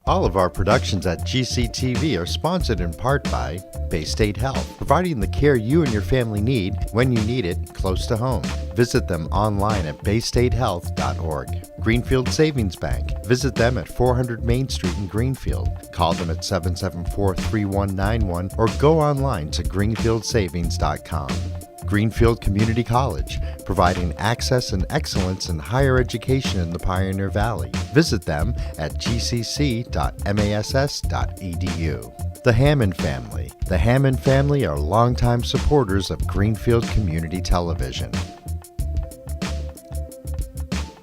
All of our productions at GCTV are sponsored in part by Bay State Health, providing the care you and your family need when you need it close to home. Visit them online at baystatehealth.org. Greenfield Savings Bank. Visit them at 400 Main Street in Greenfield. Call them at 774-3191 or go online to greenfieldsavings.com. Greenfield Community College, providing access and excellence in higher education in the Pioneer Valley. Visit them at gcc.mass.edu. The Hammond Family. The Hammond family are longtime supporters of Greenfield Community Television.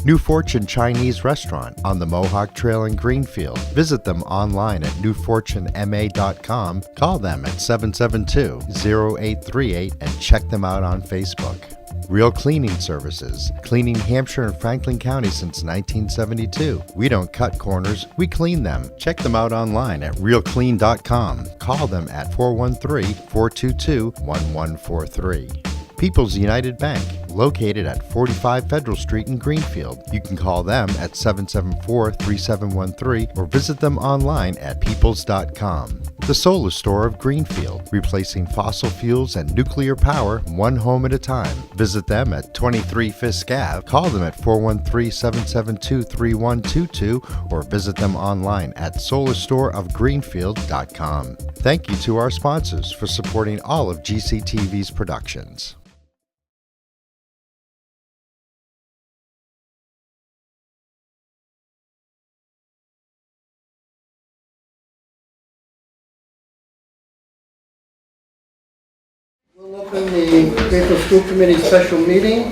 New Fortune Chinese Restaurant on the Mohawk Trail in Greenfield. Visit them online at newfortunema.com. Call them at 772-0838 and check them out on Facebook. Real Cleaning Services, cleaning Hampshire and Franklin County since 1972. We don't cut corners, we clean them. Check them out online at realclean.com. Call them at 413-422-1143. People's United Bank, located at 45 Federal Street in Greenfield. You can call them at 774-3713 or visit them online at peoples.com. The Solar Store of Greenfield, replacing fossil fuels and nuclear power one home at a time. Visit them at 23 Fisk Ave. Call them at 413-772-3122 or visit them online at solarstoreofgreenfield.com. Thank you to our sponsors for supporting all of GCTV's productions. We'll open the Greenfield School Committee special meeting,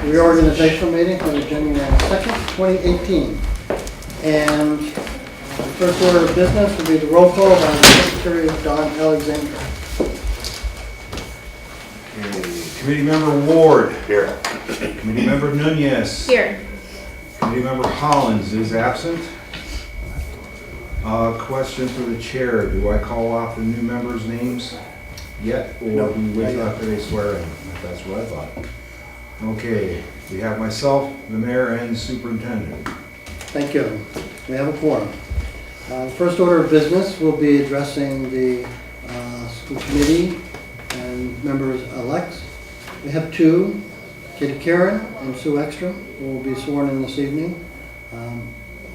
reorganizational meeting for January 2nd, 2018. And the first order of business will be the roll call by the Secretary Don Alexander. Okay. Committee Member Ward. Here. Committee Member Nunez. Here. Committee Member Hollins is absent. Question for the chair. Do I call off the new members' names yet, or No, do we wait not after they swear in? That's what I thought. Okay, we have myself, the mayor, and superintendent. Thank you. We have a quorum. The first order of business will be addressing the school committee and members-elects. We have two, Katie Caron and Sue Ekstrom, who will be sworn in this evening.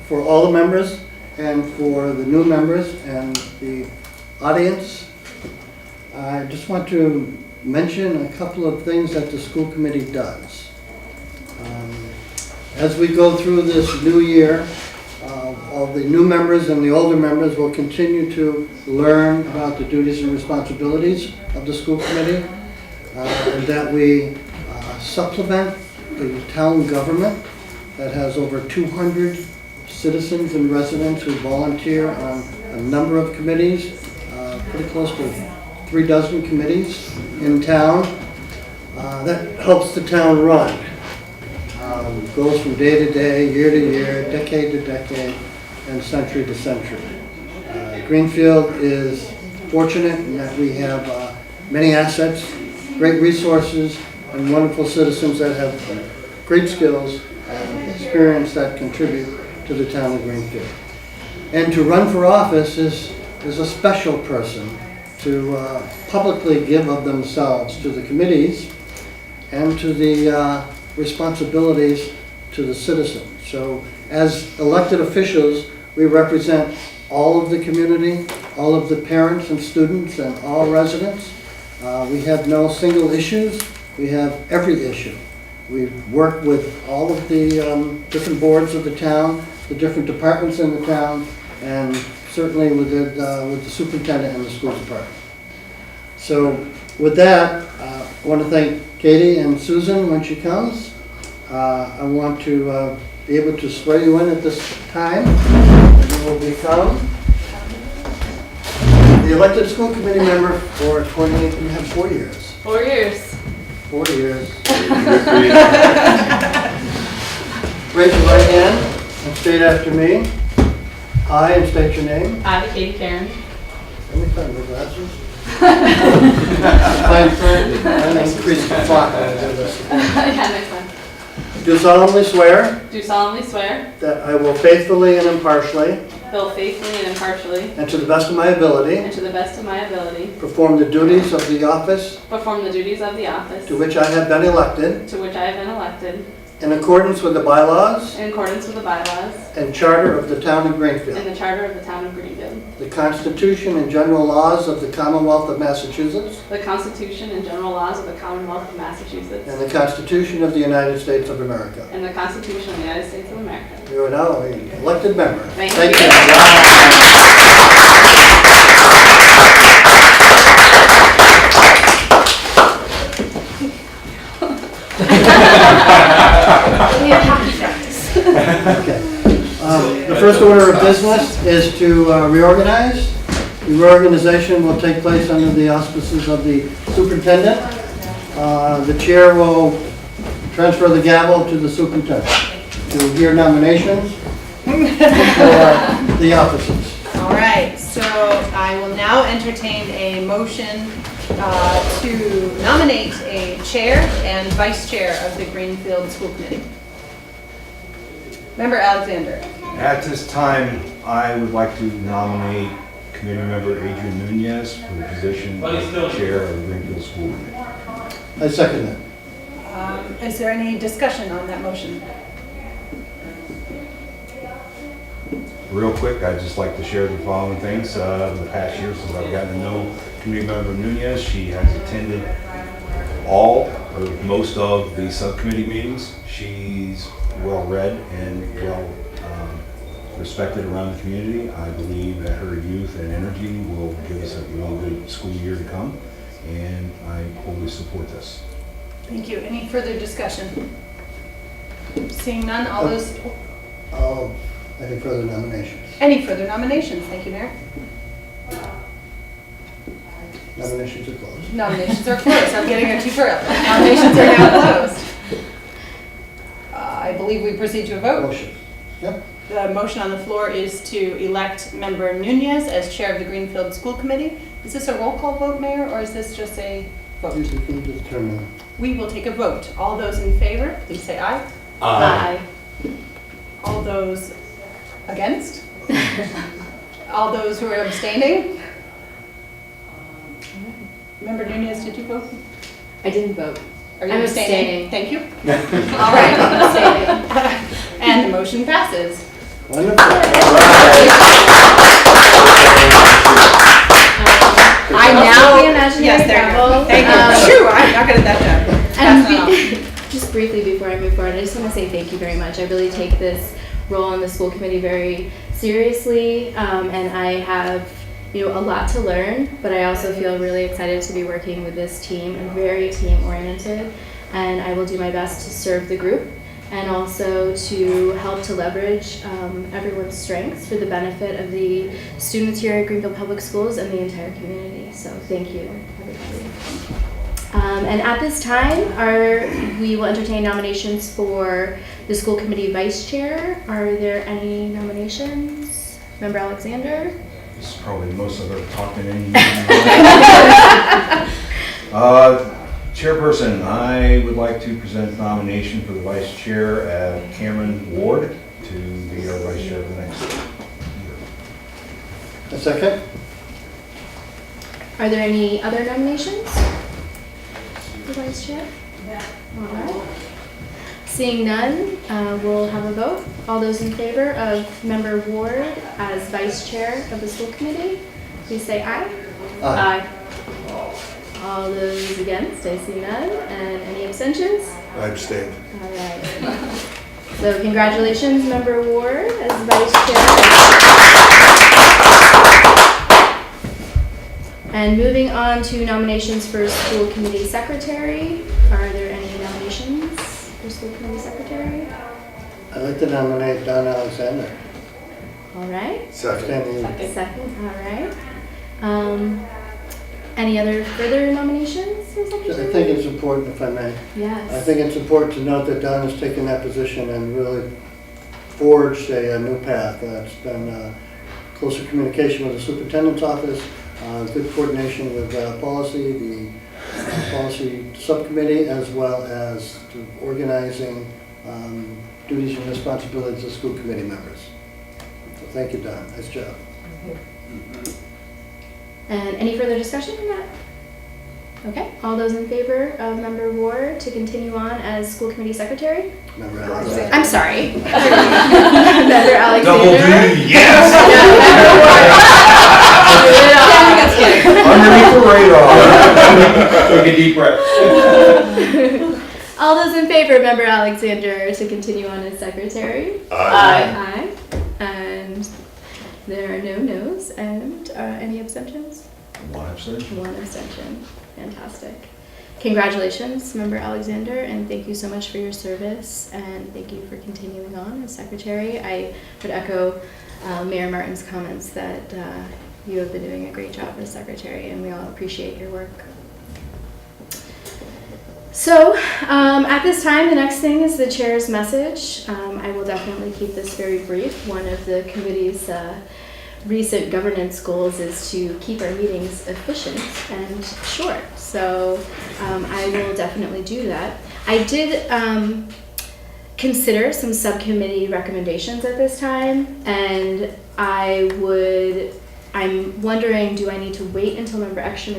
For all the members and for the new members and the audience, I just want to mention a couple of things that the school committee does. As we go through this new year, all the new members and the older members will continue to learn about the duties and responsibilities of the school committee, and that we supplement the town government that has over 200 citizens and residents who volunteer on a number of committees, pretty close to 3 dozen committees in town. That helps the town run. Goes from day to day, year to year, decade to decade, and century to century. Greenfield is fortunate in that we have many assets, great resources, and wonderful citizens that have great skills and experience that contribute to the town of Greenfield. And to run for office is a special person to publicly give of themselves to the committees and to the responsibilities to the citizens. So as elected officials, we represent all of the community, all of the parents and students and all residents. We have no single issues, we have every issue. We work with all of the different boards of the town, the different departments in the town, and certainly with the superintendent and the school department. So with that, I want to thank Katie and Susan when she comes. I want to be able to swear you in at this time. And you will become the elected school committee member for 20, you have 4 years. 4 years. 4 years. Raise your right hand and state after me. I, and state your name. I, Katie Caron. Let me find my glasses. I'm increased the clock. Yeah, next one. do solemnly swear do solemnly swear that I will faithfully and impartially, that I will faithfully and impartially, and to the best of my ability, and to the best of my ability, perform the duties of the office perform the duties of the office to which I have been elected to which I have been elected in accordance with the bylaws in accordance with the bylaws and charter of the town of and Greenfield, the charter of the town of Greenfield, the Constitution and general laws of the Commonwealth of Massachusetts, the Constitution and general laws of the Commonwealth of Massachusetts, and the Constitution of the United States of America. and the Constitution of the United States of America. You are now an elected member. Thank you. you. We have hockey practice. Okay. The first order of business is to reorganize. The reorganization will take place under the auspices of the superintendent. The chair will transfer the gavel to the superintendent to hear nominations for the offices. All right, so I will now entertain a motion to nominate a chair and vice chair of the Greenfield School Committee. Member Alexander. At this time, I would like to nominate committee member Adrienne Nunez for the position of chair of the Greenfield School Committee. I second that. Is there any discussion on that motion? Real quick, I'd just like to share the following things. The past year since I've gotten to know committee member Nunez, she has attended all or most of the subcommittee meetings. She's well-read and well respected around the community. I believe that her youth and energy will give us a really good school year to come, and I wholly support this. Thank you. Any further discussion? Seeing none, all those, Any further nominations? any further nominations? Thank you, Mayor. Nominations are closed. Nominations are closed. I'm getting her too early. Nominations are now closed. I believe we proceed to a vote. Motion. Yep. The motion on the floor is to elect member Nunez as chair of the Greenfield School Committee. Is this a roll call vote, Mayor, or is this just a vote? You can determine. We will take a vote. All those in favor, please say aye. Aye. All those against? All those who are abstaining? Member Nunez, did you vote? I didn't vote. Are you I'm abstaining? abstaining. Thank you. All right, I'm abstaining. And the motion passes. Wonderful. I now, the imaginary yes, there you go. gavel. Thank you. Phew, I'm not good at that job. And Pass that just briefly before I move forward, I just want to say thank you very much. I really take this role on the school committee very seriously, and I have a lot to learn, but I also feel really excited to be working with this team. I'm very team oriented, and I will do my best to serve the group and also to help to leverage everyone's strengths for the benefit of the students here at Greenfield Public Schools and the entire community. So thank you, everybody. And at this time, we will entertain nominations for the school committee vice chair. Are there any nominations? Member Alexander? This is probably the most I've ever talked in any meeting. Chairperson, I would like to present nomination for the vice chair at Cameron Ward to be our vice chair for the next year. A second? Are there any other nominations for vice chair? All right. Seeing none, we'll have a vote. All those in favor of member Ward as vice chair of the school committee, please say aye. Aye. All those against, I see none. And any abstentions? I abstain. All right. So congratulations, member Ward, as vice chair. And moving on to nominations for school committee secretary. Are there any nominations for school committee secretary? I'd like to nominate Don Alexander. All right. Standing. Second. All right. Any other further nominations for I secretary? think it's important, if I may. Yes. I think it's important to note that Don has taken that position and really forged a new path. It's been closer communication with the superintendent's office, good coordination with policy, the policy subcommittee, as well as organizing duties and responsibilities of school committee members. So thank you, Don. Nice job. And any further discussion on that? Okay, all those in favor of Member Ward to continue on as school committee secretary? Member Alexander. I'm sorry. Member Alexander? Double duty, yes! Member Ward. Underneath the radar. Take a deep breath. All those in favor of Member Alexander to continue on as secretary? Aye. Aye. And there are no no's and any abstentions? One abstention. One abstention. Fantastic. Congratulations, Member Alexander, and thank you so much for your service, and thank you for continuing on as secretary. I would echo Mayor Martin's comments that you have been doing a great job as secretary, and we all appreciate your work. So, at this time, the next thing is the chair's message. I will definitely keep this very brief. One of the committee's recent governance goals is to keep our meetings efficient and short. So I will definitely do that. I did consider some subcommittee recommendations at this time, and I'm wondering, do I need to wait until Member Ekstrom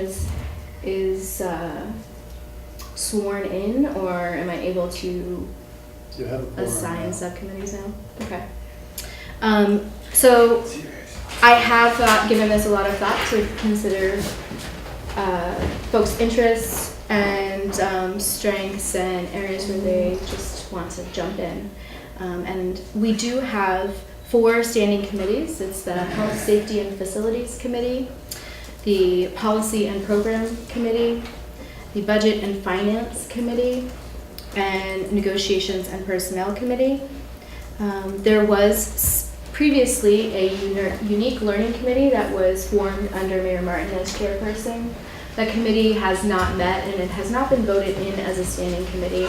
is sworn in, or am I able to You have a quorum assign now. subcommittees now? Okay. So I have given this a lot of thought to consider folks' interests and strengths and areas where they just want to jump in. And we do have 4 standing committees. It's the Health, Safety, and Facilities Committee, the Policy and Program Committee, the Budget and Finance Committee, and Negotiations and Personnel Committee. There was previously a unique learning committee that was formed under Mayor Martin as chairperson. That committee has not met, and it has not been voted in as a standing committee.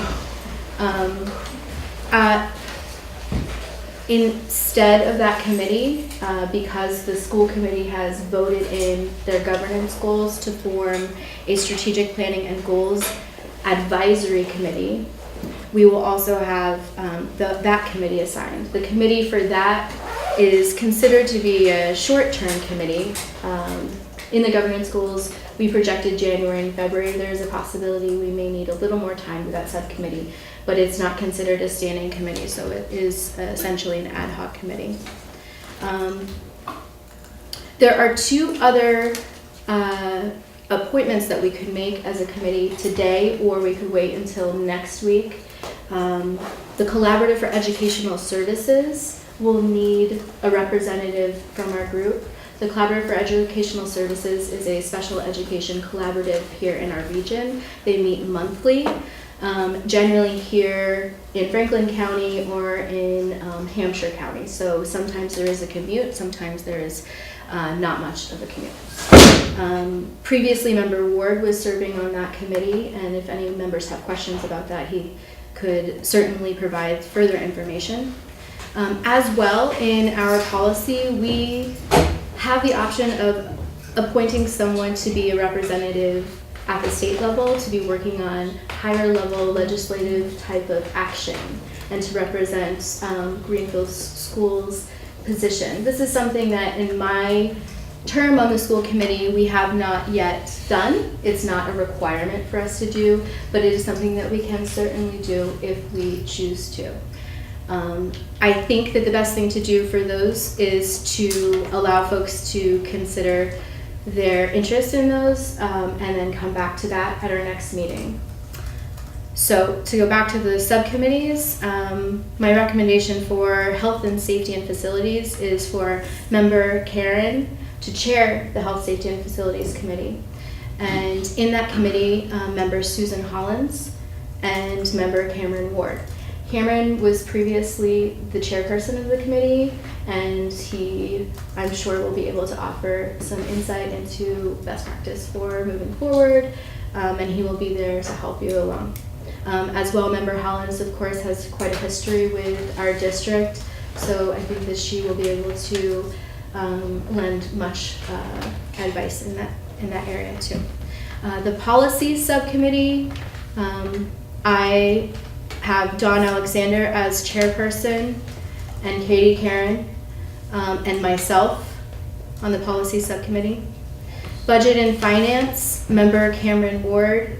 Instead of that committee, because the school committee has voted in their governance goals to form a strategic planning and goals advisory committee, we will also have that committee assigned. The committee for that is considered to be a short-term committee. In the governance goals, we projected January and February. There's a possibility we may need a little more time with that subcommittee, but it's not considered a standing committee, so it is essentially an ad hoc committee. There are 2 other appointments that we could make as a committee today, or we could wait until next week. The Collaborative for Educational Services will need a representative from our group. The Collaborative for Educational Services is a special education collaborative here in our region. They meet monthly, generally here in Franklin County or in Hampshire County. So sometimes there is a commute, sometimes there is not much of a commute. Previously, Member Ward was serving on that committee, and if any members have questions about that, he could certainly provide further information. As well, in our policy, we have the option of appointing someone to be a representative at the state level, to be working on higher level legislative type of action, and to represent Greenfield Schools' position. This is something that in my term on the school committee we have not yet done. It's not a requirement for us to do, but it is something that we can certainly do if we choose to. I think that the best thing to do for those is to allow folks to consider their interest in those and then come back to that at our next meeting. So to go back to the subcommittees, my recommendation for Health and Safety and Facilities is for Member Caron to chair the Health, Safety and Facilities Committee. And in that committee, Member Susan Hollins and Member Cameron Ward. Cameron was previously the chairperson of the committee, and he, I'm sure, will be able to offer some insight into best practice for moving forward, and he will be there to help you along. As well, Member Hollins, of course, has quite a history with our district, so I think that she will be able to lend much advice in that area too. The policy subcommittee, I have Dawn Alexander as chairperson, and Katie Caron, and myself on the policy subcommittee. Budget and Finance, member Cameron Ward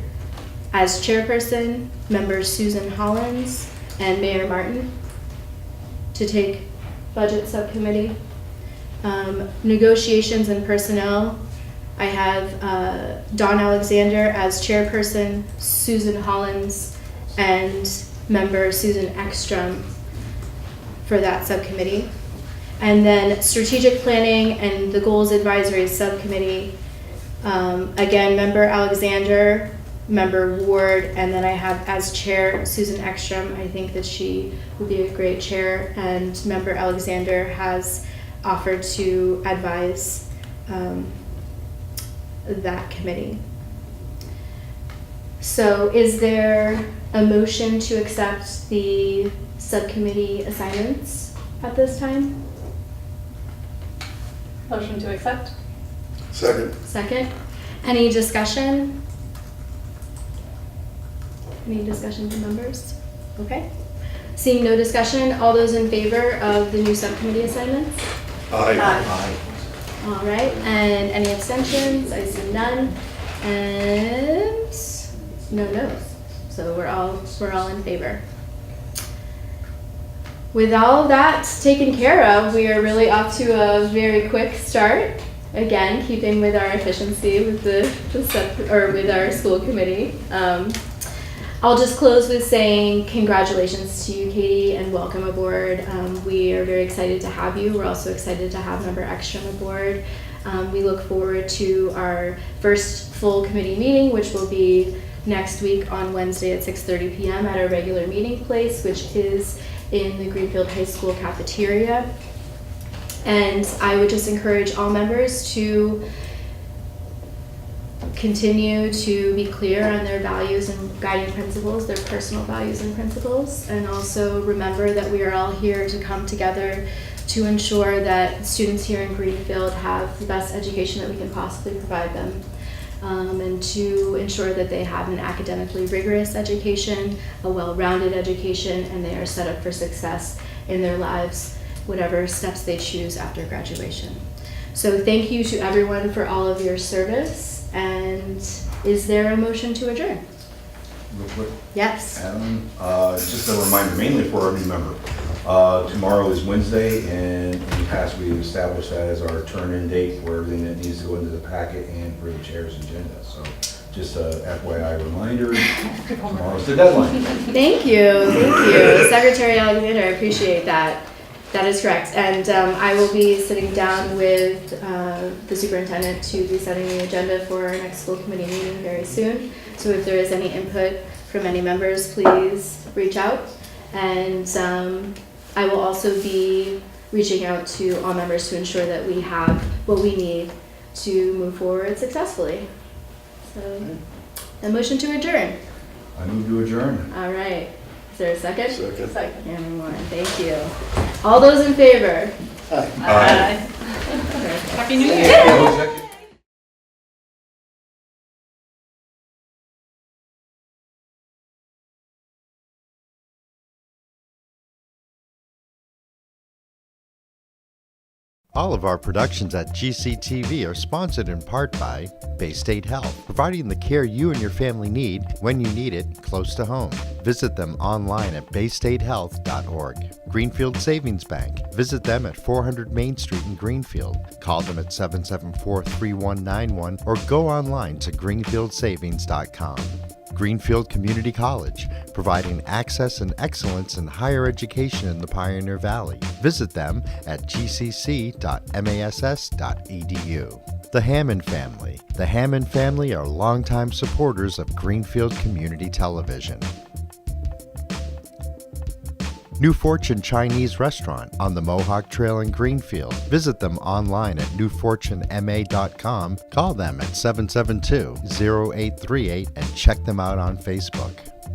as chairperson, member Susan Hollins, and Mayor Martin to take budget subcommittee. Negotiations and Personnel, I have Dawn Alexander as chairperson, Susan Hollins, and member Susan Ekstrom for that subcommittee. And then Strategic Planning and the Goals Advisory Subcommittee, again, member Alexander, member Ward, and then I have as chair Susan Ekstrom. I think that she would be a great chair, and member Alexander has offered to advise that committee. So is there a motion to accept the subcommittee assignments at this time? Motion to accept? Second. Any discussion? Any discussion from members? Okay. Seeing no discussion, all those in favor of the new subcommittee assignments? Aye. All right, and any abstentions? I see none. And no no's. So we're all in favor. With all of that taken care of, we are really off to a very quick start. Again, keeping with our efficiency with with our school committee. I'll just close with saying congratulations to you, Katie, and welcome aboard. We are very excited to have you. We're also excited to have member Ekstrom aboard. We look forward to our first full committee meeting, which will be next week on Wednesday at 6:30 p.m. at our regular meeting place, which is in the Greenfield High School cafeteria. And I would just encourage all members to continue to be clear on their values and guiding principles, their personal values and principles, and also remember that we are all here to come together to ensure that students here in Greenfield have the best education that we can possibly provide them, and to ensure that they have an academically rigorous education, a well-rounded education, and they are set up for success in their lives, whatever steps they choose after graduation. So thank you to everyone for all of your service. And is there a motion to adjourn? Real quick, Yes. Adam, just a reminder, mainly for our new member. Tomorrow is Wednesday, and in the past we've established that as our turn-in date for everything that needs to go into the packet and for the chair's agenda. So just a FYI reminder, tomorrow's the deadline. Thank you. Secretary Alexander, I appreciate that. That is correct. And I will be sitting down with the superintendent to be setting the agenda for our next school committee meeting very soon. So if there is any input from any members, please reach out. And I will also be reaching out to all members to ensure that we have what we need to move forward successfully. So a motion to adjourn. I move to adjourn. All right. Is there a second? Second. Everyone, thank you. All those in favor? Aye. Happy New Year. All of our productions at GCTV are sponsored in part by Bay State Health, providing the care you and your family need when you need it, close to home. Visit them online at baystatehealth.org. Greenfield Savings Bank. Visit them at 400 Main Street in Greenfield. Call them at 774-3191 or go online to greenfieldsavings.com. Greenfield Community College, providing access and excellence in higher education in the Pioneer Valley. Visit them at gcc.mass.edu. The Hammond Family. The Hammond family are longtime supporters of Greenfield Community Television. New Fortune Chinese Restaurant on the Mohawk Trail in Greenfield. Visit them online at newfortunema.com. Call them at 772-0838 and check them out on Facebook.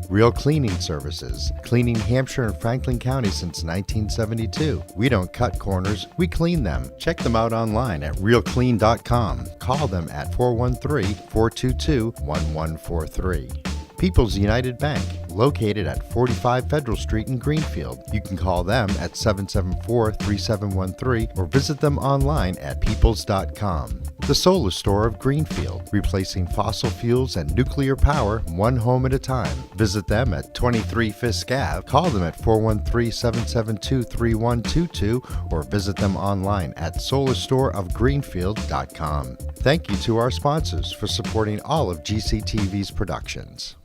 Real Cleaning Services, cleaning Hampshire and Franklin County since 1972. We don't cut corners, we clean them. Check them out online at realclean.com. Call them at 413-422-1143. People's United Bank, located at 45 Federal Street in Greenfield. You can call them at 774-3713 or visit them online at peoples.com. The Solar Store of Greenfield, replacing fossil fuels and nuclear power one home at a time. Visit them at 23 Fisk Ave. Call them at 413-772-3122 or visit them online at solarstoreofgreenfield.com. Thank you to our sponsors for supporting all of GCTV's productions.